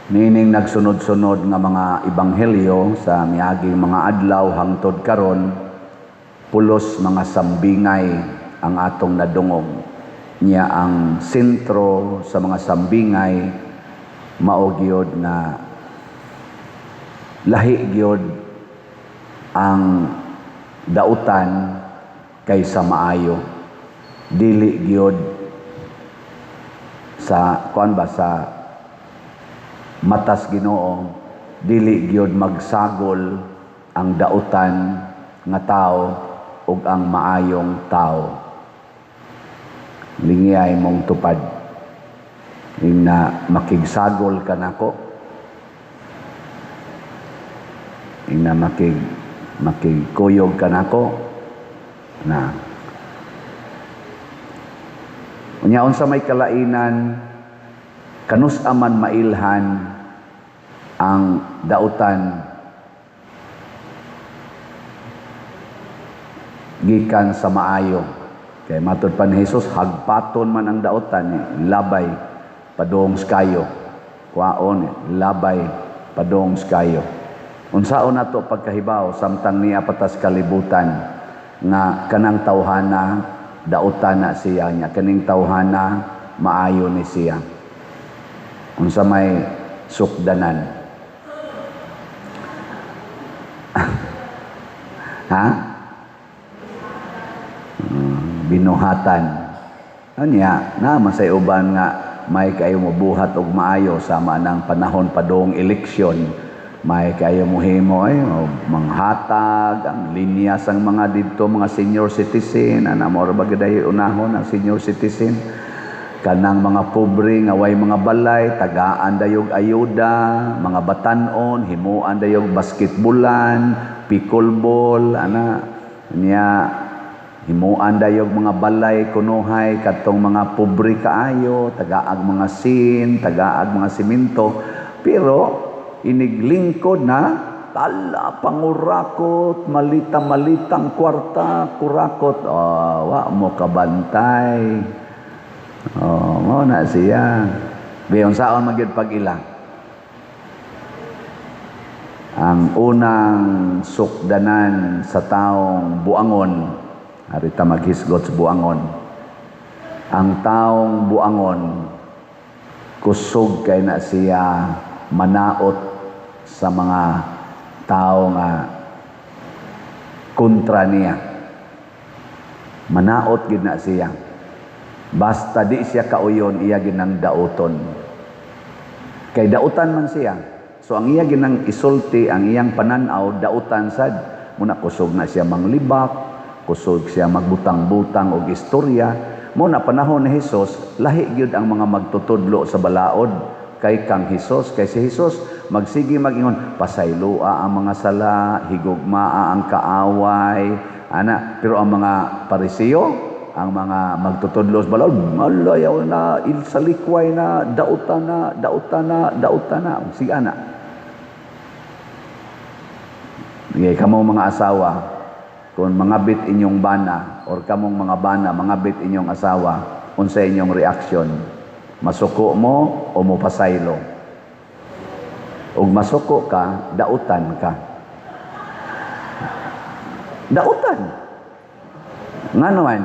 Nining nagsunod-sunod nga mga ebanghelyo sa miaging mga adlaw hangtod karon, pulos mga sambingay ang atong nadungog. Niya ang sentro sa mga sambingay mao gyud na lahi gyud ang dautan kaysa maayo. Dili gyud sa sa matas Ginoo, dili gyud magsagol ang dautan nga tao ug ang maayong tao. Lingiyay mong tupad na makigsagol ka nako, na makigkuyog ka nako na unyaon sa may kalainan kanus aman mailhan ang dautan gikan sa maayo. Kay matud pa ni Jesus, hagpaton man ang dautan, labay padong skayo. Kwaon, labay padong skayo. Unsaon nato pagkahibaw samtang niya patas kalibutan nga kanang tawhana dautan na siya niya, kaning tawhana maayo ni siya. Unsa may sukdanan. Ha? Binuhatan. Anya, naman sa uban nga may kayo mo buhat og maayo sama ng panahon padong eleksyon. May kayo mo himo ay manghatag ang linya sang mga didto mga senior citizen, ana mo ra bagay unahon ang senior citizen. Kanang mga pobre nga way mga balay, tagaan dayog ayuda, mga batanon, himuan dayog basketbolan, pickleball, ana niya himuan dayog mga balay kunuhay katong mga pobre kaayo, tagaag mga sin, tagaag mga simento, pero iniglingkod na tala pangurakot, malita-malitang kwarta, kurakot, wa mo kabantay. Mao na siya. Biyon saon magyud pag-ila. Ang unang sukdanan sa taong buangon, harita maghisgot sa buangon. Ang taong buangon, kusog kay na siya manaot sa mga tao nga kontra niya. Manaot gid na siya. Basta di siya kauyon, iya ginang dauton. Kay dautan man siya. So ang iya ginang isulti, ang iyang pananaw, dautan sad. Muna kusog na siya manglibak, kusog siya magbutang-butang og istorya. Muna panahon ni Jesus, lahi gyud ang mga magtutudlo sa balaod kay kang Jesus. Kay si Jesus magsigi magingon, pasaylua ang mga sala, higugmaa ang kaaway, ana. Pero ang mga Pariseo, ang mga magtutudlo sa balaod, malayaw na, ilsalikway na, dautan na, sige ana. Kamong mga asawa, kung mangabit inyong bana, or kamong mga bana, mangabit inyong asawa, unsa inyong reaksyon? Masuko mo o mo pasaylo? Ug masuko ka, dautan ka. Dautan. Nga naman,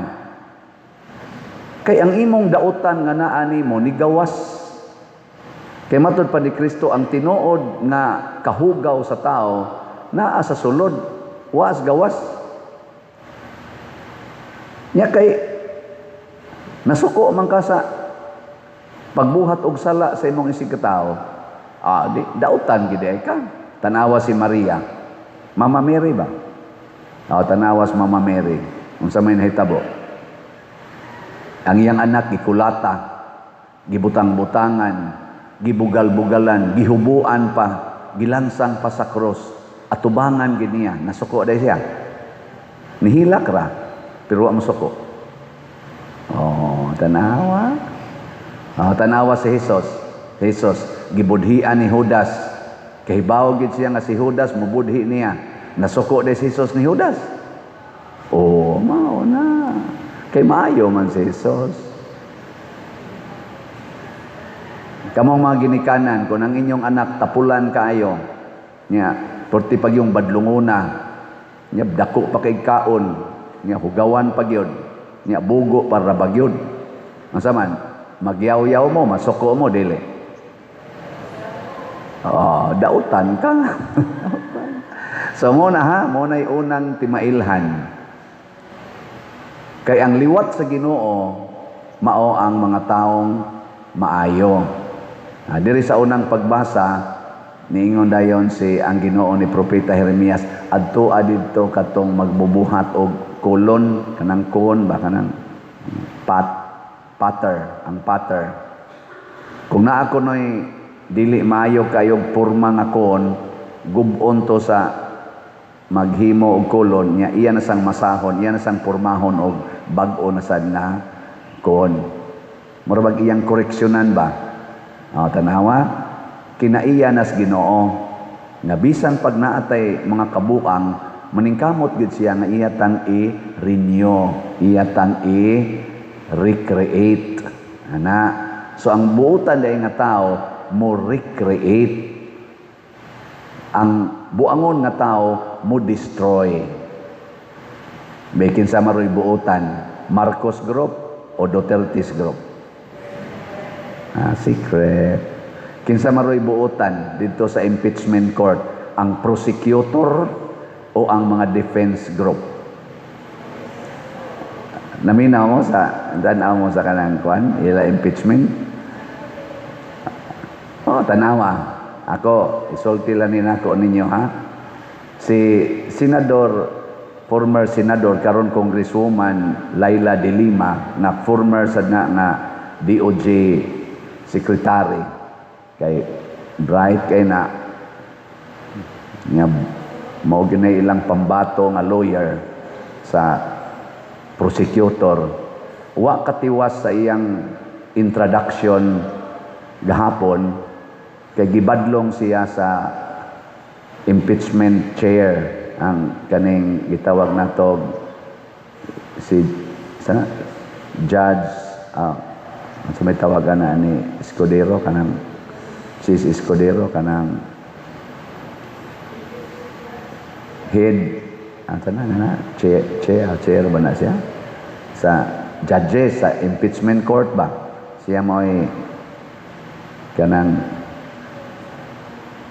kay ang imong dautan nga naa nimo ni gawas. Kay matud pa ni Kristo ang tinuod nga kahugaw sa tao naa sa sulod, was gawas. Nya kay nasuko man ka sa pagbuhat og sala sa imong isig katao. Dautan gid ka. Tanawa si Maria. Mama Mary ba? Tanawas Mama Mary. Unsa may nahitabo? Ang iyang anak gikulata, gibutang-butangan, gibugal-bugalan, gihubuan pa, gilansang pa sa cross, atubangan gid niya, nasuko day siya. Nihilak ra, pero wa masuko. Tanawa. Tanawa si Jesus. Jesus gibudhian ni Judas. Kahibaw gid siya nga si Judas mubudhi niya. Nasuko day si Jesus ni Judas. Mao na. Kay maayo man si Jesus. Kamong mga ginikanan, kung ang inyong anak tapulan kaayo, niya, porti pag yung badlunguna, niya, dako pa kay kaon, niya, hugawan pag yun, niya, bugo para bagyod. Ang saman, magyaw-yaw mo, masuko mo, dili. Dautan ka. So muna ha, muna'y unang timailhan. Kay ang liwat sa Ginoo, mao ang mga taong maayo. Diri sa unang pagbasa, niingon dayon si ang Ginoo ni Propeta Jeremias, adto adidto katong magbubuhat og kulon, kanang kon ba kanang patter, ang patter. Kung naa ko noy dili maayo kayong porma nga kon, gubon to sa maghimo og kulon nya, iya na sang masahon, iya na sang pormahon og bag-o na sad na kon. Murag iyang koreksyonan ba? Tanawa, kinaiya nas Ginoo nga bisan pag naatay mga kabuang, maningkamot gid siya nga iyatang i-renew, iyatang i-recreate. So ang buotan day nga tao mo recreate, ang buangon nga tao mo destroy. Bekin sa maroy buotan, Marcos Group o Duterte's Group? Secret. Kinsa maroy buotan dito sa impeachment court, ang prosecutor o ang mga defense group? Naminaw mo sa kanang kwan, ila impeachment? Tanawa. Ako, isulti lang nako ninyo ha. Si former senador, karon congresswoman Laila de Lima, na former sad nga DOJ secretary, kay bright kay na nga mao ginay ilang pambato nga lawyer sa prosecutor. Wa katiwas sa iyang introduction gahapon, kay gibadlong siya sa impeachment chair, ang kaning gitawag nato si judge sa may tawagan na ni Escudero, kanang sis Escudero, kanang head chair ba na siya sa judges sa impeachment court ba, siya mo'y kanang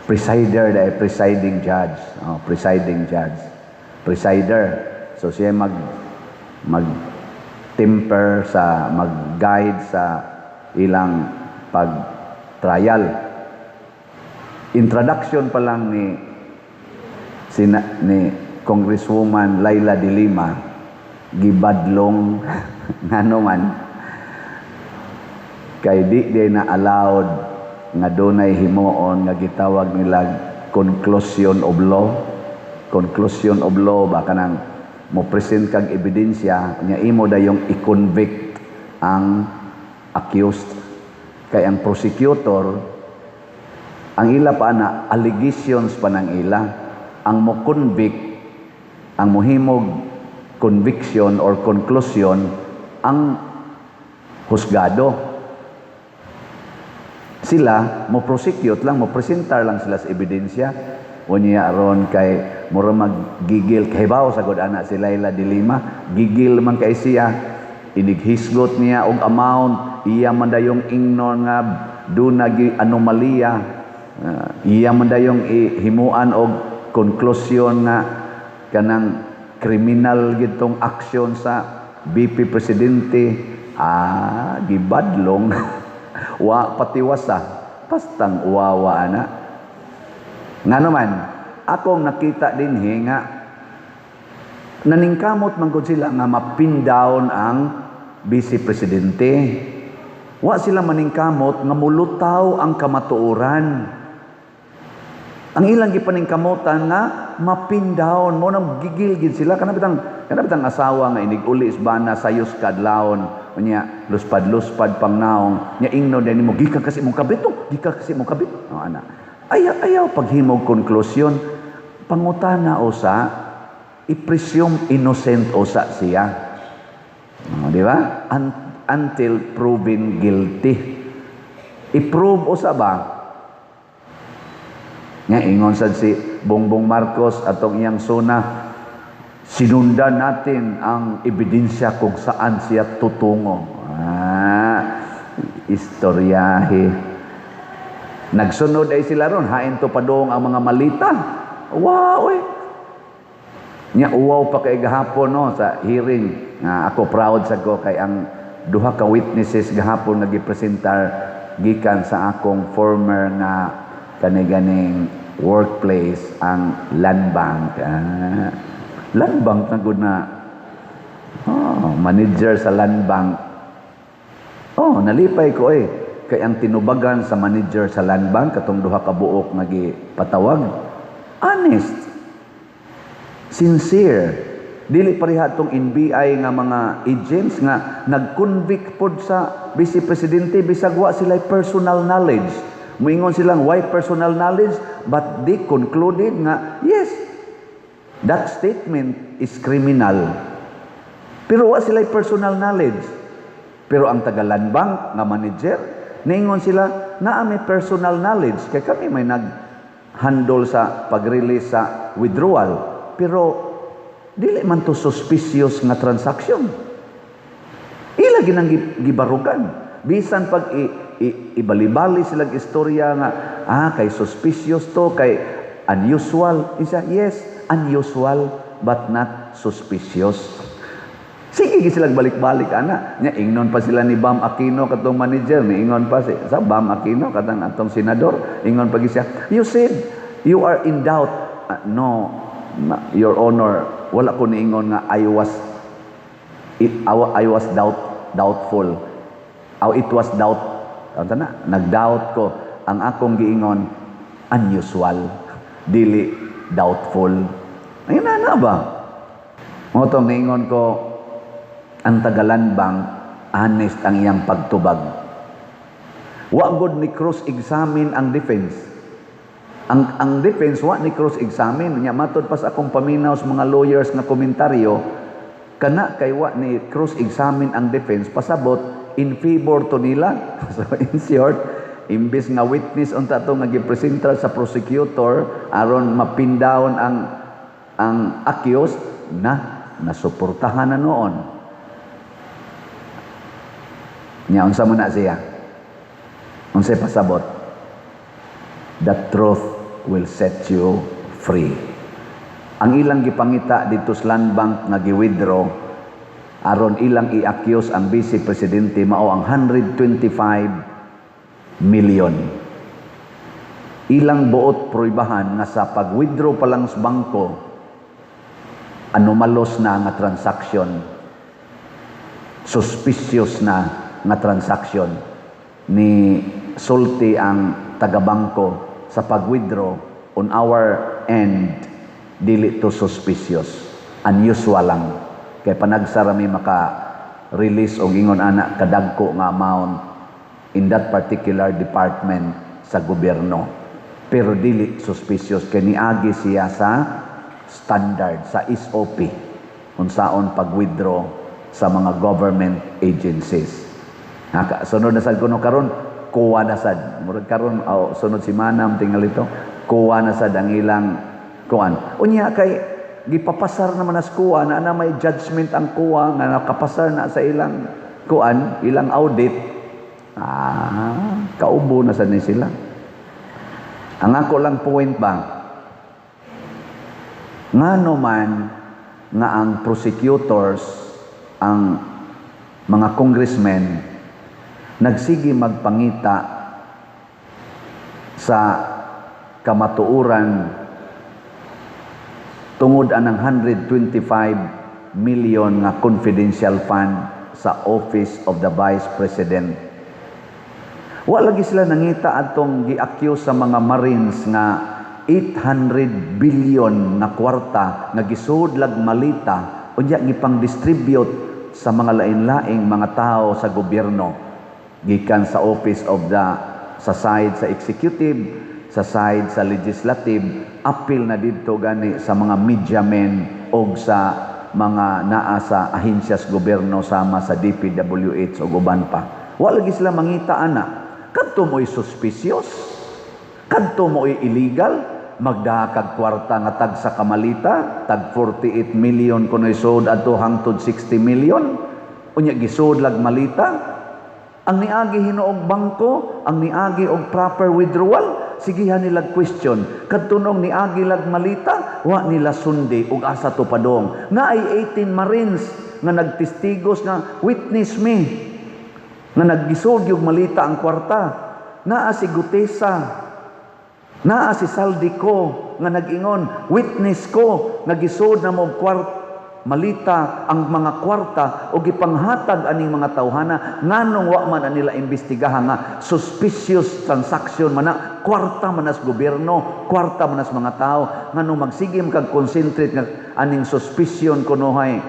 presiding judge. Presider. So siya mag-temper sa, mag-guide sa ilang pag-trial. Introduction pa lang ni Congresswoman Laila de Lima, gibadlong ngano man, kay di na allowed nga dunay himuon nga gitawag nila conclusion of law. Conclusion of law ba, kanang mo present kag ebidensya nya imo dayong i-convict ang accused. Kay ang prosecutor, ang ila pa na allegations pa ng ila, ang mo convict, ang mohimog conviction or conclusion ang husgado. Sila mo prosecute lang, mo presentar lang sila sa ebidensya. Unya aron kay mura maggigil kay bawo sagod ana si Laila de Lima, gigil man kay siya, inighisgot niya og amount, iya man dayong ingnon nga dunay anomalya, iya man dayong himuan og konklusyon nga kanang kriminal gitong aksyon sa VP presidente. Gibadlong wa patiwasa, pastang uwawa ana. Nga naman, akong nakita din nga naningkamot man gud sila nga mapin down ang vice presidente. Wa sila maningkamot nga mulutaw ang kamatuoran. Ang ilang gipaningkamutan nga mapin down mo, nang gigil gid sila kanabitang asawa nga iniguli isbana sayos kadlawon unya luspad-luspad pang naong nya ingno din mo gika kasi mong kabit, ana ayaw paghimog konklusyon, pangutana usa, i-presume innocent usa siya, di ba, until proven guilty. I-prove o sa ba? Nga, ingon sad si Bongbong Marcos atong iyang suna, sinundan natin ang ebidensya kung saan siya tutungo. Istoryahe. Nagsunod ay sila ron, hain to padong ang mga malita. Wow, eh. Nya uwaw pa kay gahapon no sa hearing. Ako proud sa ko kay ang duha ka witnesses gahapon nagipresentar gikan sa akong former nga kani-ganing workplace ang land bank. Land bank na gud na manager sa land bank. Nalipay ko kay ang tinubagan sa manager sa land bank katong duha ka buok nga gipatawag. Honest. Sincere. Dili pareha tong NBI nga mga agents nga nag-convict pod sa Vice Presidente bisag wa sila personal knowledge. Moingon silang why personal knowledge, but they concluded nga yes, that statement is criminal. Pero wa sila personal knowledge. Pero ang taga-land bank nga manager, naingon sila naa may personal knowledge kay kami may nag-handle sa pag-release sa withdrawal. Pero dili man to suspicious nga transaction. Ila ginang gibarugan. Bisan pag ibali-bali silang istorya nga kay suspicious to, kay unusual. Isa, yes, unusual but not suspicious. Sige silang balik-balik ana. Nya ingnon pa sila ni Bam Aquino katong manager, ni ingon pa sa Bam Aquino katong atong senador, ingon pa siya, you said you are in doubt. No, Your Honor, wala ko niingon nga I was doubtful. It was doubt. Nag-doubt ko. Ang akong giingon, unusual. Dili doubtful. Ayun na ba? Mo tong niingon ko, ang tagalan bang honest ang iyang pagtubag. Wa gud ni cross-examine ang defense. Ang defense, wa ni cross-examine. Nya matod pa sa akong paminaw sa mga lawyers nga komentaryo, kana kay wa ni cross-examine ang defense, pasabot in favor to nila. So in short, imbis nga witness unta to nga gipresentar sa prosecutor aron mapindawon ang accused nasuportahan na noon. Nya unsa man na siya? Unsay pasabot? The truth will set you free. Ang ilang gipangita dito sa land bank nga gi-withdraw aron ilang i-accuse ang Vice Presidente mao ang 125 million. Ilang buot proibahan nga sa pag-withdraw pa lang sa bangko anomalos na nga transaction, suspicious na nga transaction ni sulti ang taga-bangko sa pag-withdraw on our end, dili to suspicious, unusual lang. Kaya panagsarami maka-release o ingon anak kadagko nga amount in that particular department sa gobyerno. Pero dili suspicious, kaya niagi siya sa standard, sa SOP, kung saan pag-withdraw sa mga government agencies. Sunod na sad kuno karon, kuha na sad. Murag karon sunod si Manam tingal ito. Kuha na sad ang ilang kuan. Unya kay gipapasar naman as kuha na may judgment ang kuha nga nakapasar na sa ilang kuan, ilang audit. Kaubo na sad ni sila. Ang ako lang point ba, ngano man nga ang prosecutors, ang mga congressmen nagsige magpangita sa kamatuuran tungod anang 125 million nga confidential fund sa Office of the Vice President. Wa lagi sila nangita atong gi-accuse sa mga Marines nga 800 billion na kwarta nga gisudlag malita unya gipang-distribute sa mga lain-laing mga tao sa gobyerno gikan sa office of the sa side sa executive, sa side sa legislative, apil na didto gani sa mga media men o sa mga naa sa ahensyas gobyerno sama sa DPWH o uban pa. Wa lagi sila mangita ana Kadto mo'y suspicious. Kadto mo'y illegal. Magdahakag kwarta nga tag sa kamalita, tag 48 million kuno'y sold adto hangtod 60 million. Unya gisud lag malita. Ang niagi hinuog bangko, ang niagi og proper withdrawal, sigihan nila question. Kadtunong niagi lag malita, wa nila sundi og asa to padong. Na ay 18 Marines nga nagtestigos nga witness me nga naggisod yung malita ang kwarta. Naa si Gutesa, naa si Saldico nga nag-ingon, witness ko nga gisod na mo kwarta malita ang mga kwarta o gipanghatag aning mga tawhana nganong wa man nila imbestigahan nga suspicious transaction man na kwarta man as gobyerno, kwarta man as mga tao nganong magsigim kag concentrate nga aning suspicion kunohay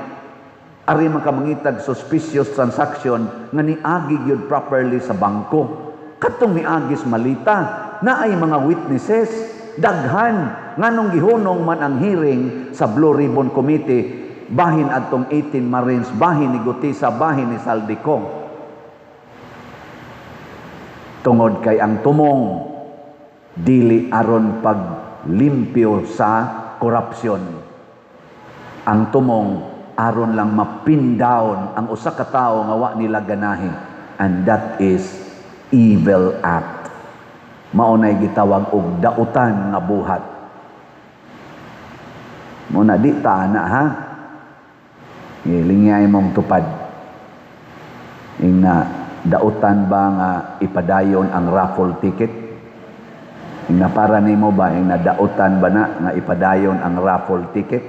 ari man ka mangitag suspicious transaction nga niagi gyud properly sa bangko. Katong niagis malita na ay mga witnesses daghan nganong gihunong man ang hearing sa Blue Ribbon Committee bahin atong 18 Marines, bahin ni Gutesa, bahin ni Saldico. Tungod kay ang tumong dili aron paglimpyo sa korupsyon. Ang tumong aron lang mapin down ang usa ka tawo nga wa nila ganahin, and that is evil act. Maunay gitawag og dautan nga buhat. Muna di ta na ha. Lingay mong tupad. Ing na dautan ba nga ipadayon ang raffle ticket? Ing na para nimo ba ing na dautan ba na nga ipadayon ang raffle ticket?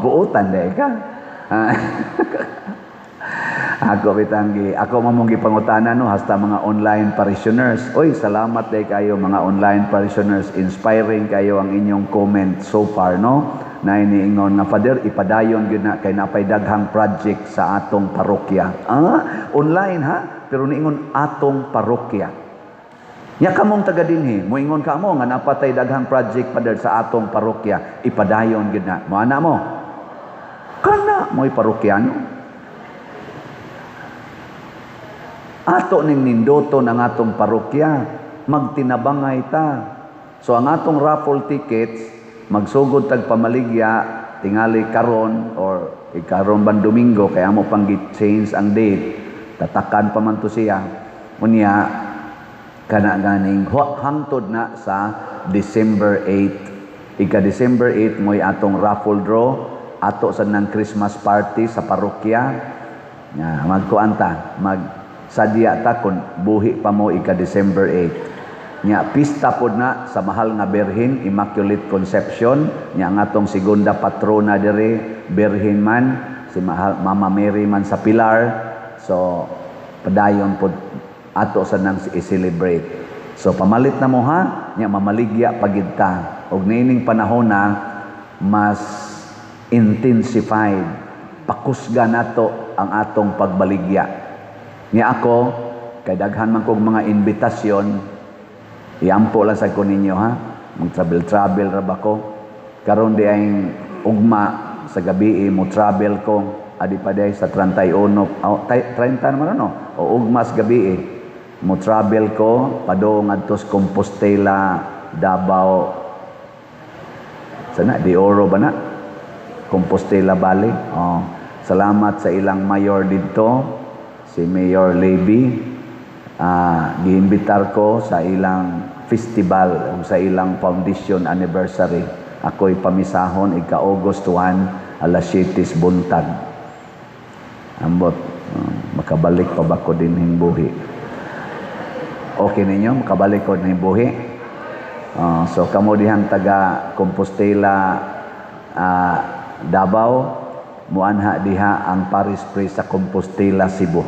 Buutan day ka. Ako mamong gipangutana no hasta mga online parishioners. Oy, salamat day kayo mga online parishioners. Inspiring kayo ang inyong comment so far no. Na iniingon nga Father, ipadayon gyud na kay napay daghang project sa atong parokya. Online ha, pero niingon atong parokya. Nya kamong taga dinhi, moingon ka mo nga napatay daghang project Father sa atong parokya, ipadayon gyud na. Mo ana mo. Kana mo'y parokyano. Ato ning nindoton ang atong parokya, magtinabangay ta. So ang atong raffle tickets magsugod tag pamaligya tingali karon or ikaron ban Domingo kaya mo pang change ang date tatakan pa man to siya unya kana ganing hangtod na sa December 8 ika December 8 mo'y atong raffle draw ato sa nang Christmas party sa parokya nga magkuanta sadya ta kun buhi pa mo ika December 8 nya pista pod na sa mahal nga Birhen Immaculate Conception nya ang atong segunda patrona dire Birhen man si mahal Mama Mary man sa Pilar so padayon pod ato sa nang i-celebrate so pamalit na mo ha nya mamaligya pagid ta og niining panahon na mas intensified pakusga nato ang atong pagbaligya nya ako kay daghan man kog mga invitasyon iampo lang sa ko ninyo ha. Mag-travel ra ba ko? Karon di ay ugma sa gabi mo travel ko adi pa day sa 31 30 naman no. O ugma sa gabi mo travel ko padong adto sa Compostela, Davao. Sana di Oro ba na? Compostela Valley. Salamat sa ilang mayor dito, si Mayor Levy. Giimbitar ko sa ilang festival o sa ilang foundation anniversary. Ako'y pamisahon ika-August 1 alas 7 buntag. Ambot makabalik pa ba ko din hing buhi? Okay ninyo makabalik ko din buhi? So kamo dihang taga Compostela Davao muanha diha ang Paris Praise sa Compostela Cebu.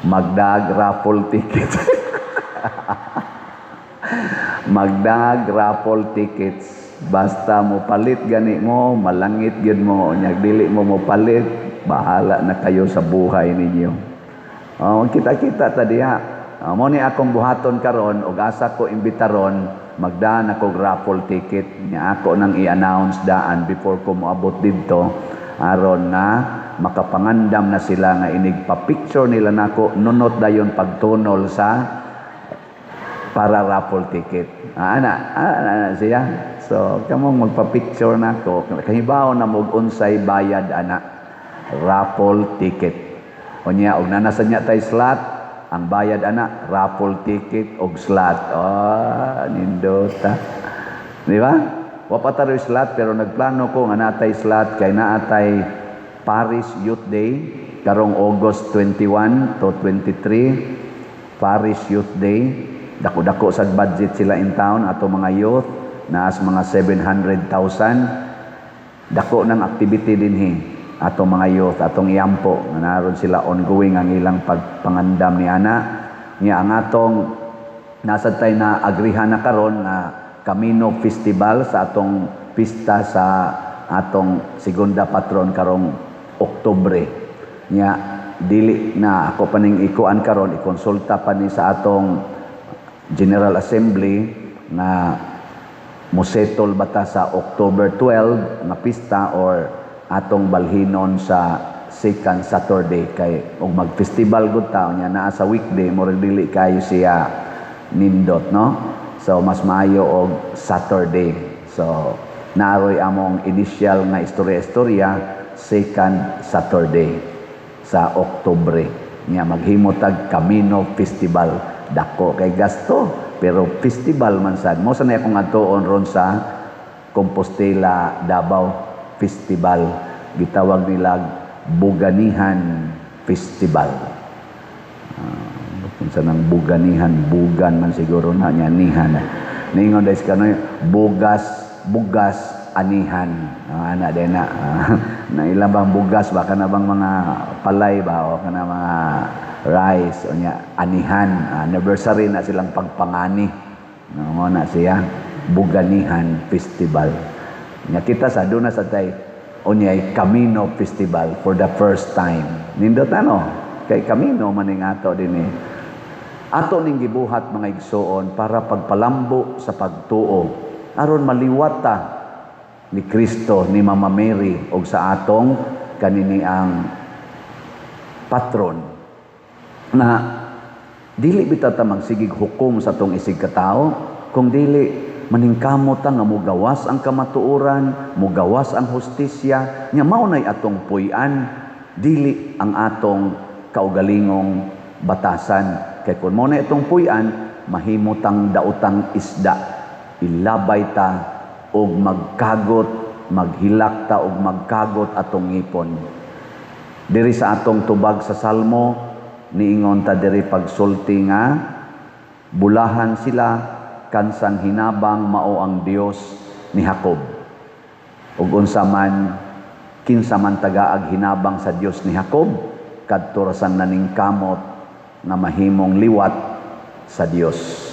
Magdag raffle tickets. Magdag raffle tickets. Basta mo palit gani mo, malangit gyud mo, nyag dili mo palit, bahala na kayo sa buhay ninyo. Kita-kita ta diha. Mo ni akong buhaton karon ug asa ko imbitaron, magdaan ako raffle ticket. Nya ako nang i-announce daan before ko moabot didto aron na makapangandam na sila nga inigpa-picture nila nako, nunot dayon pagtunol sa para raffle ticket. Ana siya. So, kamong magpa-picture nako, kahibaw na mo unsay bayad ana, raffle ticket. Unya, og nanasa niya tay slot, ang bayad ana, raffle ticket og slot. Nindota. Di ba? Wa pa tayo slot, pero nagplano ko nga natay slot kay naatay Paris Youth Day karong August 21 to 23. Paris Youth Day. Dako-dako sa budget sila in town ato mga youth, naas mga 700,000. Dako ng activity dinhi ato mga youth, atong iyampo nga naron sila ongoing ang ilang pagpangandam ni ana. Nya ang atong nasa tay na agrihan na karon na Camino Festival sa atong pista sa atong segunda patron karong Oktubre. Nya dili na ako paning ikuan karon, ikonsulta pa ni sa atong General Assembly na mosetol bata sa October 12 nga pista or atong balhinon sa second Saturday kay og mag-festival gud ta nya naa sa weekday mo dili kayo siya nindot, no? So mas maayo og Saturday. So naroy among initial nga istorya-istorya second Saturday sa Oktubre. Nya maghimotag Camino Festival. Dako kay gasto, pero festival man sad. Mo sanay akong atuon ron sa Compostela Davao Festival. Gitawag nila Buganihan Festival. Kung saan ang Buganihan, bugan man siguro na niya, nihan. Ningon dahil kanoy, bugas, anihan. Anak din na. Na ilang bang bugas ba? Kana bang mga palay ba? O kana mga rice. O niya, anihan. Anniversary na silang pagpangani. No, na siya. Buganihan Festival. Nya kita sa doon na sa tay, o niya, Camino Festival for the first time. Nindot ano? Kay Camino maning ato din eh. Ato ning gibuhat mga igsoon para pagpalambo sa pagtuo aron maliwata ni Kristo ni Mama Mary og sa atong kanini ang patron na dili bitaw ta magsigig hukom sa atong isig katao kung dili maningkamot ta nga mugawas ang kamatuoran, mugawas ang hustisya, nya mao nay atong puy-an, dili ang atong kaugalingong batasan. Kay kung mo na itong puy-an, mahimutang daotang isda. Ilabay ta og magkagot, maghilak ta og magkagot atong ngipon. Diri sa atong tubag sa Salmo, niingon ta diri pagsulti nga, bulahan sila kansang hinabang mao ang Dios ni Jacob. Ug unsa man kinsa man tagaag hinabang sa Dios ni Jacob, kadto ra sang naningkamot na mahimong liwat sa Dios.